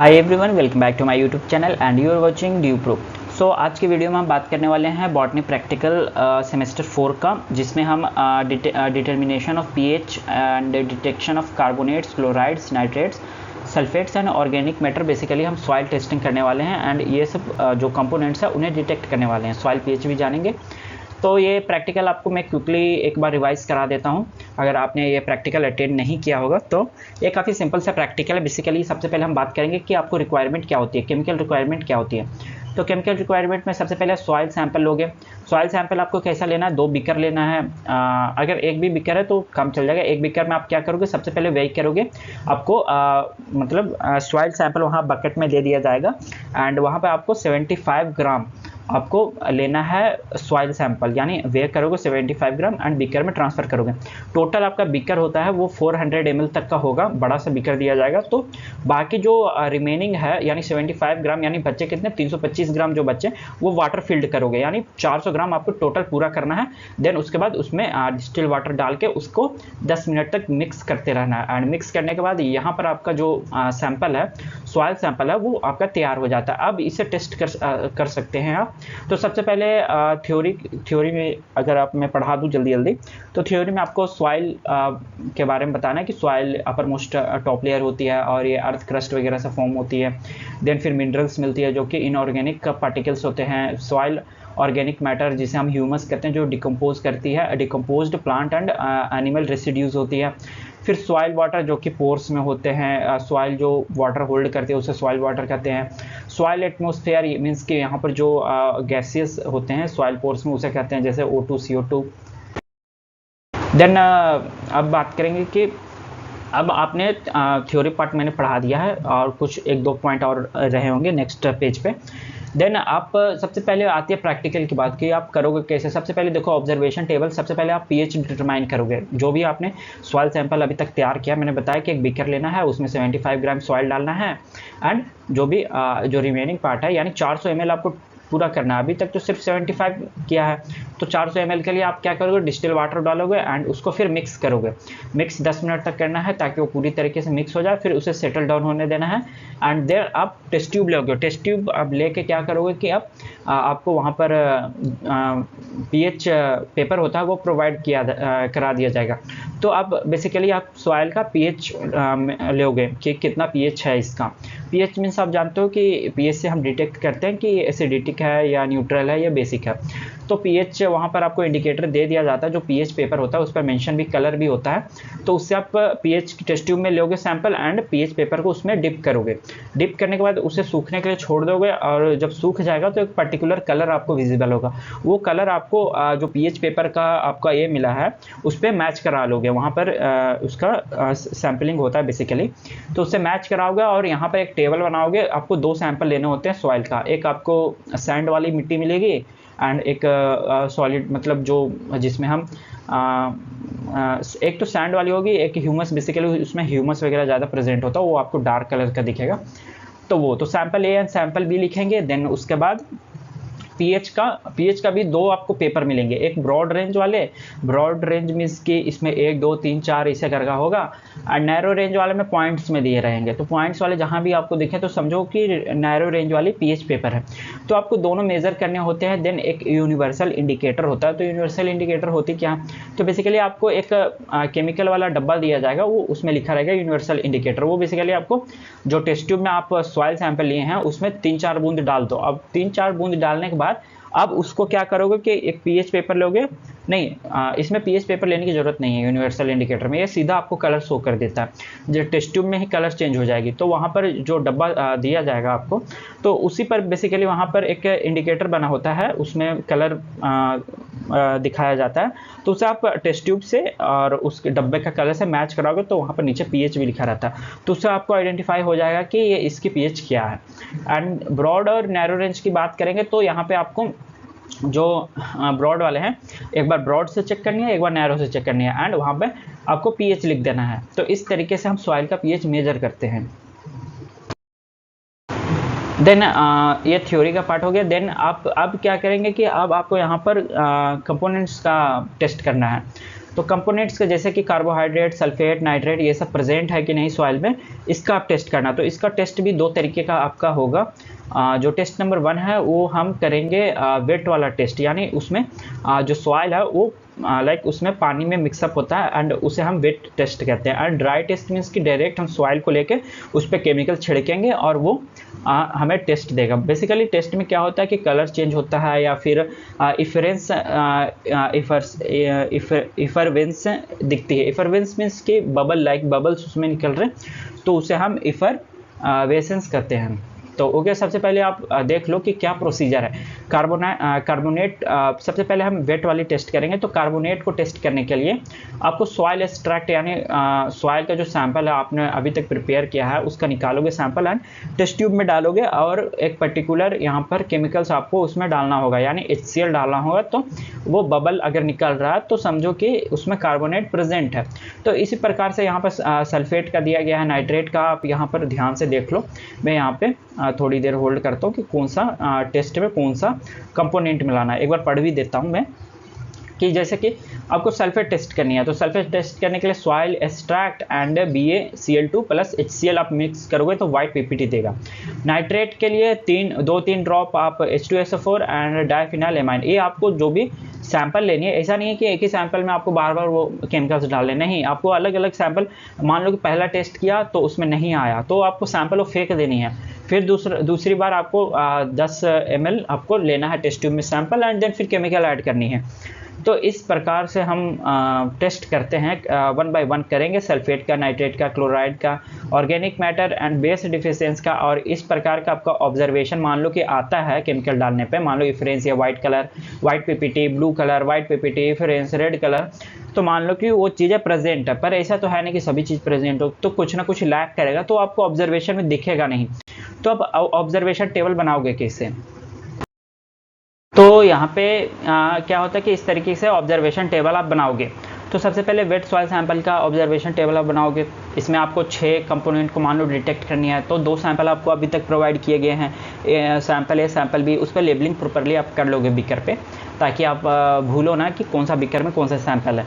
Hi everyone, welcome back to my YouTube channel and you are watching Du Pro. So आज की video में हम बात करने वाले हैं बॉटनी प्रैक्टिकल सेमेस्टर 4 का, जिसमें हम determination of pH and detection of carbonates, chlorides, nitrates, sulphates and organic matter. Basically हम सॉइल टेस्टिंग करने वाले हैं एंड ये सब जो कंपोनेंट्स हैं उन्हें डिटेक्ट करने वाले हैं। सॉइल पीएच भी जानेंगे। तो ये प्रैक्टिकल आपको मैं क्विकली एक बार रिवाइज करा देता हूँ, अगर आपने ये प्रैक्टिकल अटेंड नहीं किया होगा तो। ये काफ़ी सिंपल सा प्रैक्टिकल है। बेसिकली सबसे पहले हम बात करेंगे कि आपको रिक्वायरमेंट क्या होती है, केमिकल रिक्वायरमेंट क्या होती है। तो केमिकल रिक्वायरमेंट में सबसे पहले सॉइल सैंपल लोगे। सॉइल सैंपल आपको कैसा लेना है, 2 बीकर लेना है। अगर एक भी बीकर है तो काम चल जाएगा। एक बीकर में आप क्या करोगे, सबसे पहले वही करोगे, आपको मतलब सॉइल सैंपल वहाँ बकेट में दे दिया जाएगा एंड वहाँ पे आपको 75 ग्राम आपको लेना है सॉइल सैंपल, यानी वे करोगे 75 ग्राम एंड बीकर में ट्रांसफ़र करोगे। टोटल आपका बीकर होता है वो 400 ml तक का होगा, बड़ा सा बीकर दिया जाएगा। तो बाकी जो रिमेनिंग है यानी 75 ग्राम, यानी बच्चे कितने 325 ग्राम जो बच्चे वो वाटर फिल्ड करोगे, यानी 400 ग्राम आपको टोटल पूरा करना है। देन उसके बाद उसमें डिस्टिल वाटर डाल के उसको 10 मिनट तक मिक्स करते रहना है एंड मिक्स करने के बाद यहाँ पर आपका जो सैंपल है, सॉइल सैंपल है, वो आपका तैयार हो जाता है। अब इसे टेस्ट कर सकते हैं आप। तो सबसे पहले थ्योरी में अगर आप मैं पढ़ा दूं जल्दी, तो थ्योरी में आपको सॉइल के बारे में बताना है कि soil upper most top layer होती है और ये अर्थ क्रस्ट वगैरह से फॉर्म होती है। देन फिर मिनरल्स मिलती है जो कि इनऑर्गेनिक पार्टिकल्स होते हैं। सॉइल ऑर्गेनिक मैटर जिसे हम ह्यूमस कहते हैं जो डिकम्पोज करती है, decomposed plant and animal residues होती है। फिर सॉइल वाटर जो कि पोर्स में होते हैं, सॉइल जो वाटर होल्ड करते हैं उसे सॉइल वाटर कहते हैं। सॉइल एटमॉस्फेयर मीन्स कि यहाँ पर जो गैसेस होते हैं सॉइल पोर्स में उसे कहते हैं, जैसे O2, CO2। देन अब बात करेंगे कि अब आपने थ्योरी पार्ट मैंने पढ़ा दिया है और कुछ 1-2 पॉइंट और रहे होंगे नेक्स्ट पेज पे। देन आप सबसे पहले आती है प्रैक्टिकल की बात कि आप करोगे कैसे। सबसे पहले देखो ऑब्जर्वेशन टेबल, सबसे पहले आप पीएच डिटरमाइन करोगे। जो भी आपने सॉइल सैंपल अभी तक तैयार किया, मैंने बताया कि एक बीकर लेना है, उसमें 75 ग्राम सॉइल डालना है एंड जो भी जो रिमेनिंग पार्ट है यानी 400 ml आपको पूरा करना है। अभी तक तो सिर्फ 75 किया है, तो 400 ml के लिए आप क्या करोगे, डिस्टिल वाटर डालोगे एंड उसको फिर मिक्स करोगे। मिक्स 10 मिनट तक करना है ताकि वो पूरी तरीके से मिक्स हो जाए। फिर उसे सेटल डाउन होने देना है एंड देयर आप टेस्ट ट्यूब लोगे। टेस्ट ट्यूब अब लेके क्या करोगे कि अब आपको वहाँ पर पीएच पेपर होता है वो प्रोवाइड करा दिया जाएगा। तो अब बेसिकली आप सॉइल का पीएच लोगे कि कितना पीएच है इसका। पीएच मीन्स आप जानते हो कि पीएच से हम डिटेक्ट करते हैं कि एसिडिक है या न्यूट्रल है या बेसिक है। तो पीएच वहाँ पर आपको इंडिकेटर दे दिया जाता है, जो पीएच पेपर होता है उस पर मेंशन भी, कलर भी होता है। तो उससे आप पीएच की टेस्ट ट्यूब में लोगे सैंपल एंड पीएच पेपर को उसमें डिप करोगे। डिप करने के बाद उसे सूखने के लिए छोड़ दोगे और जब सूख जाएगा तो एक पर्टिकुलर कलर आपको विजिबल होगा। वो कलर आपको जो पीएच पेपर का आपका ये मिला है उस पर मैच करा लोगे। वहाँ पर उसका सैम्पलिंग होता है बेसिकली, तो उससे मैच कराओगे और यहाँ पर एक टेबल बनाओगे। आपको 2 सैंपल लेने होते हैं सॉइल का, एक आपको सैंड वाली मिट्टी मिलेगी एंड एक सॉलिड मतलब जो जिसमें हम एक तो सैंड वाली होगी, एक ह्यूमस, बेसिकली उसमें ह्यूमस वगैरह ज़्यादा प्रेजेंट होता है, वो आपको डार्क कलर का दिखेगा। तो वो तो sample A and sample B लिखेंगे। देन उसके बाद पीएच का भी 2 आपको पेपर मिलेंगे, एक ब्रॉड रेंज वाले, ब्रॉड रेंज मीन्स कि इसमें 1, 2, 3, 4 ऐसे करके होगा और नैरो रेंज वाले में पॉइंट्स में दिए रहेंगे। तो पॉइंट्स वाले जहाँ भी आपको दिखे तो समझो कि नैरो रेंज वाली पीएच पेपर है। तो आपको दोनों मेजर करने होते हैं। देन एक यूनिवर्सल इंडिकेटर होता है। तो यूनिवर्सल इंडिकेटर होती क्या, तो बेसिकली आपको एक केमिकल वाला डब्बा दिया जाएगा, वो उसमें लिखा रहेगा यूनिवर्सल इंडिकेटर। वो बेसिकली आपको जो टेस्ट ट्यूब में आप सॉइल सैंपल लिए हैं उसमें 3-4 बूंद डाल दो। अब 3-4 बूंद डालने के बाद अब उसको क्या करोगे कि एक पीएच पेपर लोगे, नहीं इसमें पीएच पेपर लेने की जरूरत नहीं है यूनिवर्सल इंडिकेटर में, ये सीधा आपको कलर शो कर देता है। जो टेस्ट ट्यूब में ही कलर चेंज हो जाएगी। तो वहाँ पर जो डब्बा दिया जाएगा आपको, तो उसी पर बेसिकली वहाँ पर एक इंडिकेटर बना होता है, उसमें कलर दिखाया जाता है। तो उसे आप टेस्ट ट्यूब से और उस डब्बे का कलर से मैच कराओगे तो वहाँ पर नीचे पीएच भी लिखा रहता है, तो उससे आपको आइडेंटिफाई हो जाएगा कि ये इसकी पीएच क्या है। एंड ब्रॉड और नैरो रेंज की बात करेंगे तो यहाँ पे आपको जो ब्रॉड वाले हैं, एक बार ब्रॉड से चेक करनी है, एक बार नैरो से चेक करनी है एंड वहाँ पे आपको पीएच लिख देना है। तो इस तरीके से हम सॉइल का पीएच मेजर करते हैं। देन ये थ्योरी का पार्ट हो गया। देन आप अब क्या करेंगे कि अब आपको यहाँ पर कंपोनेंट्स का टेस्ट करना है। तो कंपोनेंट्स का जैसे कि कार्बोहाइड्रेट, सल्फेट, नाइट्रेट ये सब प्रेजेंट है कि नहीं सॉइल में, इसका आप टेस्ट करना। तो इसका टेस्ट भी दो तरीके का आपका होगा। जो टेस्ट नंबर 1 है वो हम करेंगे वेट वाला टेस्ट, यानी उसमें जो सॉइल है वो लाइक उसमें पानी में मिक्सअप होता है एंड उसे हम वेट टेस्ट कहते हैं। एंड ड्राई टेस्ट मीन्स कि डायरेक्ट हम सॉइल को लेके उस पर केमिकल छिड़केंगे और वो हमें टेस्ट देगा। बेसिकली टेस्ट में क्या होता है कि कलर चेंज होता है या फिर इफरवेंस दिखती है। इफरवेंस मीन्स कि बबल लाइक बबल्स उसमें निकल रहे हैं, तो उसे हम इफरवेसेंस कहते हैं। तो ओके, सबसे पहले आप देख लो कि क्या प्रोसीजर है। कार्बोनेट सबसे पहले हम वेट वाली टेस्ट करेंगे। तो कार्बोनेट को टेस्ट करने के लिए आपको सॉइल एक्सट्रैक्ट यानी सॉइल का जो सैंपल है आपने अभी तक प्रिपेयर किया है उसका निकालोगे सैंपल एंड टेस्ट ट्यूब में डालोगे और एक पर्टिकुलर यहाँ पर केमिकल्स आपको उसमें डालना होगा, यानी HCl डालना होगा। तो वो बबल अगर निकल रहा है तो समझो कि उसमें कार्बोनेट प्रेजेंट है। तो इसी प्रकार से यहाँ पर सल्फेट का दिया गया है, नाइट्रेट का आप यहाँ पर ध्यान से देख लो। मैं यहाँ पे थोड़ी देर होल्ड करता हूँ कि कौन सा टेस्ट में कौन सा कंपोनेंट मिलाना है। एक बार पढ़ भी देता हूँ मैं कि जैसे कि आपको सल्फेट टेस्ट करनी है। तो सल्फेट टेस्ट करने के लिए soil extract and BaCl2 plus HCl आप मिक्स करोगे तो वाइट PPT देगा। नाइट्रेट के लिए 2-3 ड्रॉप आप H2SO4 एंड डाइफिनाइल एमाइन, ये आपको जो भी सैंपल लेनी है। ऐसा नहीं है कि एक ही सैंपल में आपको बार बार वो केमिकल्स डालने, नहीं, आपको अलग अलग सैंपल। मान लो कि पहला टेस्ट किया तो उसमें नहीं आया तो आपको सैंपल वो फेंक देनी है। फिर दूसरी बार आपको 10 ml आपको लेना है टेस्ट ट्यूब में सैंपल एंड देन फिर केमिकल ऐड करनी है। तो इस प्रकार से हम टेस्ट करते हैं, 1 बाय 1 करेंगे, सल्फेट का, नाइट्रेट का, क्लोराइड का, ऑर्गेनिक मैटर एंड बेस डिफिशियंस का। और इस प्रकार का आपका ऑब्जर्वेशन मान लो कि आता है केमिकल डालने पे, मान लो इफरेंस या white colour, white PPT, blue colour, white PPT, reference, red colour, तो मान लो कि वो चीज़ें प्रेजेंट है। पर ऐसा तो है नहीं कि सभी चीज़ प्रेजेंट हो, तो कुछ ना कुछ लैक करेगा तो आपको ऑब्जर्वेशन में दिखेगा नहीं। तो अब ऑब्जर्वेशन टेबल बनाओगे कैसे? तो यहाँ पे क्या होता है कि इस तरीके से ऑब्जर्वेशन टेबल आप बनाओगे। तो सबसे पहले वेट सॉइल सैंपल का ऑब्जर्वेशन टेबल आप बनाओगे। इसमें आपको 6 कंपोनेंट को मान लो डिटेक्ट करनी है। तो 2 सैंपल आपको अभी तक प्रोवाइड किए गए हैं, सैंपल ए, सैंपल बी। उस पर लेबलिंग प्रॉपरली आप कर लोगे बीकर पे, ताकि आप भूलो ना कि कौन सा बीकर में कौन सा सैंपल है।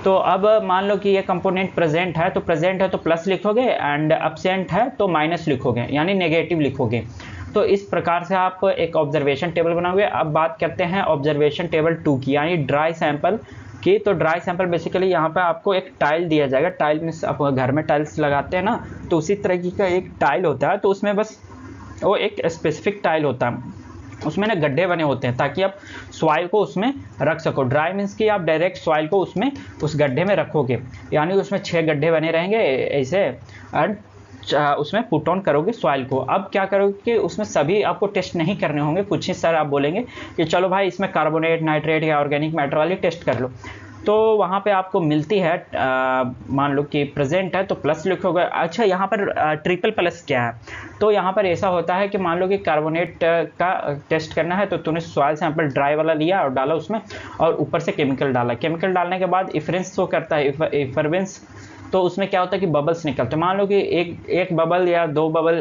तो अब मान लो कि ये कंपोनेंट प्रेजेंट है, तो प्रेजेंट है तो प्लस लिखोगे एंड एब्सेंट है तो माइनस लिखोगे, यानी नेगेटिव लिखोगे। तो इस प्रकार से आप एक ऑब्जर्वेशन टेबल बनाओगे। अब बात करते हैं ऑब्जर्वेशन टेबल 2 की, यानी ड्राई सैंपल की। तो ड्राई सैंपल बेसिकली यहाँ पे आपको एक टाइल दिया जाएगा। टाइल में आप घर में टाइल्स लगाते हैं ना, तो उसी तरह का एक टाइल होता है। तो उसमें बस वो एक स्पेसिफिक टाइल होता है, उसमें ना गड्ढे बने होते हैं ताकि आप सॉइल को उसमें रख सको। ड्राई मीन्स कि आप डायरेक्ट सॉइल को उसमें उस गड्ढे में रखोगे, यानी उसमें 6 गड्ढे बने रहेंगे ऐसे, एंड उसमें पुट ऑन करोगे सॉइल को। अब क्या करोगे कि उसमें सभी आपको टेस्ट नहीं करने होंगे, कुछ ही सर आप बोलेंगे कि चलो भाई इसमें कार्बोनेट, नाइट्रेट या ऑर्गेनिक मैटर वाली टेस्ट कर लो। तो वहाँ पे आपको मिलती है, मान लो कि प्रेजेंट है तो प्लस लिखोगे। अच्छा, यहाँ पर ट्रिपल प्लस क्या है? तो यहाँ पर ऐसा होता है कि मान लो कि कार्बोनेट का टेस्ट करना है, तो तूने सॉइल सैंपल ड्राई वाला लिया और डाला उसमें, और ऊपर से केमिकल डाला। केमिकल डालने के बाद इफरेंस शो करता है, इफरवेंस। तो उसमें क्या होता है कि बबल्स निकलते हैं। मान लो कि एक बबल या 2 बबल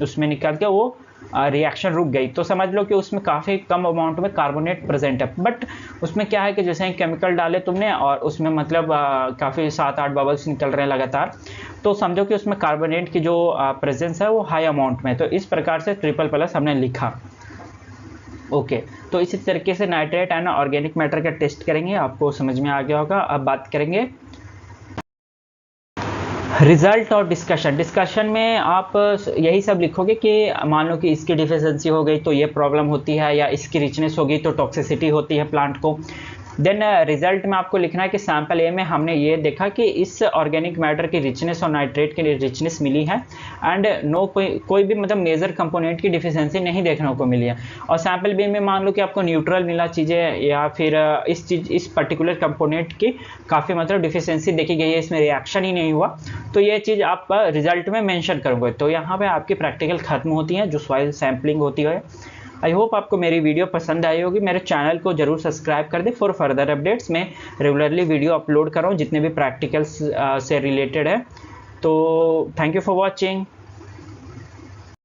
उसमें निकल के वो रिएक्शन रुक गई, तो समझ लो कि उसमें काफ़ी कम अमाउंट में कार्बोनेट प्रेजेंट है। बट उसमें क्या है कि जैसे ही केमिकल डाले तुमने और उसमें मतलब काफ़ी 7-8 बबल्स निकल रहे हैं लगातार, तो समझो कि उसमें कार्बोनेट की जो प्रेजेंस है वो हाई अमाउंट में। तो इस प्रकार से ट्रिपल प्लस हमने लिखा। ओके, तो इसी तरीके से नाइट्रेट एंड ऑर्गेनिक मैटर का टेस्ट करेंगे, आपको समझ में आ गया होगा। अब बात करेंगे रिजल्ट और डिस्कशन में आप यही सब लिखोगे कि मान लो कि इसकी डिफिशियंसी हो गई तो ये प्रॉब्लम होती है, या इसकी रिचनेस हो गई तो टॉक्सिसिटी होती है प्लांट को। देन रिजल्ट में आपको लिखना है कि सैंपल ए में हमने ये देखा कि इस ऑर्गेनिक मैटर की रिचनेस और नाइट्रेट की रिचनेस मिली है, एंड कोई भी मतलब मेजर कंपोनेंट की डिफिशियंसी नहीं देखने को मिली है। और सैंपल बी में मान लो कि आपको न्यूट्रल मिला चीज़ें, या फिर इस पर्टिकुलर कंपोनेंट की काफ़ी मतलब डिफिशियंसी देखी गई है, इसमें रिएक्शन ही नहीं हुआ, तो ये चीज़ आप रिजल्ट में मेंशन करोगे। तो यहाँ पे आपकी प्रैक्टिकल खत्म होती है, जो सॉइल सैम्पलिंग होती है। आई होप आपको मेरी वीडियो पसंद आई होगी। मेरे चैनल को जरूर सब्सक्राइब कर दे फॉर फर्दर अपडेट्स। मैं रेगुलरली वीडियो अपलोड कर रहा हूँ जितने भी प्रैक्टिकल्स से रिलेटेड है। तो थैंक यू फॉर वॉचिंग।